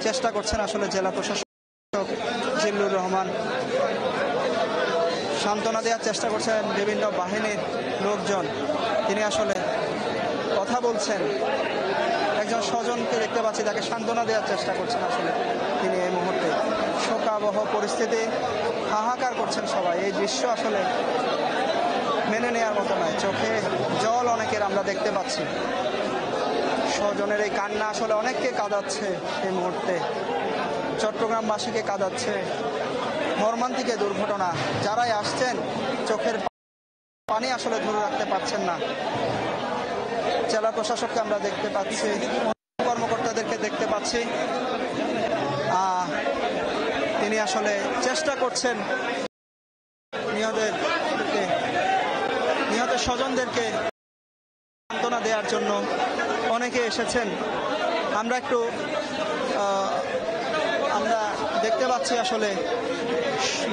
চেষ্টা করছেন আসলে জেলা প্রশাসক জিল্লুর রহমান। সান্ত্বনা দেওয়ার চেষ্টা করছেন বিভিন্ন বাহিনীর লোকজন। তিনি আসলে কথা বলছেন, একজন স্বজনকে দেখতে পাচ্ছি, তাকে সান্ত্বনা দেওয়ার চেষ্টা করছেন আসলে তিনি এই মুহূর্তে। শোকাবহ পরিস্থিতি, হাহাকার করছেন সবাই। এই দৃশ্য আসলে মেনে নেওয়ার মতো নয়। চোখে জল অনেকের আমরা দেখতে পাচ্ছি। স্বজনের এই কান্না আসলে অনেককে কাঁদাচ্ছে এই মুহূর্তে, চট্টগ্রামবাসীকে কাঁদাচ্ছে। মর্মান্তিক দুর্ঘটনা, যারাই আসছেন চোখের পানি আসলে ধরে রাখতে পারছেন না। জেলা প্রশাসককে আমরা দেখতে পাচ্ছি, কর্মকর্তাদেরকে দেখতে পাচ্ছি। তিনি আসলে চেষ্টা করছেন নিহত স্বজনদেরকে সান্ত্বনা দেওয়ার জন্য। অনেকে এসেছেন, আমরা দেখতে পাচ্ছি আসলে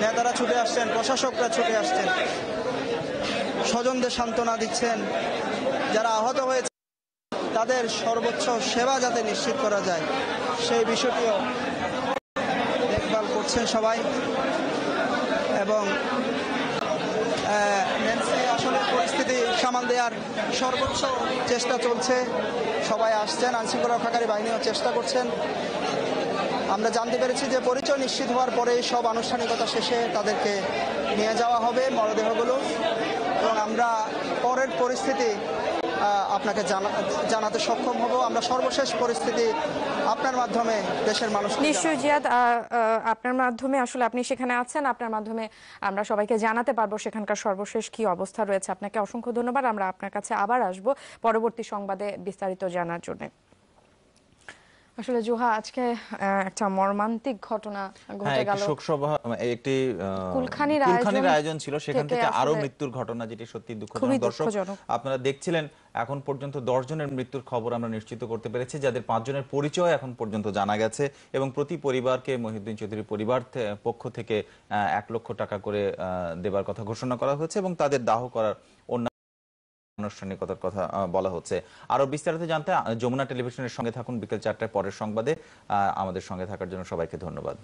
নেতারা ছুটে আসছেন, প্রশাসকরা ছুটে আসছেন, স্বজনদের সান্ত্বনা দিচ্ছেন। যারা আহত হয়েছে তাদের সর্বোচ্চ সেবা যাতে নিশ্চিত করা যায় সেই বিষয়টিও দেখভাল করছেন সবাই। এবং আসলে পরিস্থিতি সামাল দেওয়ার সর্বোচ্চ চেষ্টা চলছে। সবাই আসছেন, আইনশৃঙ্খলা রক্ষাকারী বাহিনীও চেষ্টা করছেন। আমরা জানতে পেরেছি যে পরিচয় নিশ্চিত হওয়ার পরে সব আনুষ্ঠানিকতা শেষে তাদেরকে নিয়ে যাওয়া হবে মরদেহগুলো, এবং আমরা পরের পরিস্থিতি আপনাকে জানাতে সক্ষম হব। আমরা সর্বশেষ পরিস্থিতি আপনার মাধ্যমে দেশের মানুষ। নিশ্চয়ই জিয়াদ, আপনার মাধ্যমে আসলে আপনি সেখানে আছেন, আপনার মাধ্যমে আমরা সবাইকে জানাতে পারবো সেখানকার সর্বশেষ কি অবস্থা রয়েছে। আপনাকে অসংখ্য ধন্যবাদ। আমরা আপনার কাছে আবার আসব পরবর্তী সংবাদে বিস্তারিত জানার জন্য। আসলে জোহা, আজকে একটা মর্মান্তিক ঘটনা ঘটে গেল। শোকসভা একটি কুলখানির আয়োজন ছিল, সেখান থেকে আরো মৃত্যুর ঘটনা, যেটি সত্যি দুঃখজনক। দর্শক, আপনারা দেখছিলেন এখন পর্যন্ত 10 জনের মৃত্যুর খবর আমরা নিশ্চিত করতে পেরেছি, যাদের 5 জনের পরিচয় এখন পর্যন্ত জানা গেছে। এবং প্রতি পরিবারকে মহিউদ্দিন চৌধুরীর পরিবার পক্ষ থেকে 1 লক্ষ টাকা করে দেবার কথা ঘোষণা করা হয়েছে, এবং তাদের দাহ করার আনুষ্ঠানিকতার কথা বলা হচ্ছে। আরো বিস্তারিত জানতে যমুনা টেলিভিশনের সঙ্গে থাকুন বিকেল 4টায় পরের সংবাদে। আমাদের সঙ্গে থাকার জন্য সবাইকে ধন্যবাদ।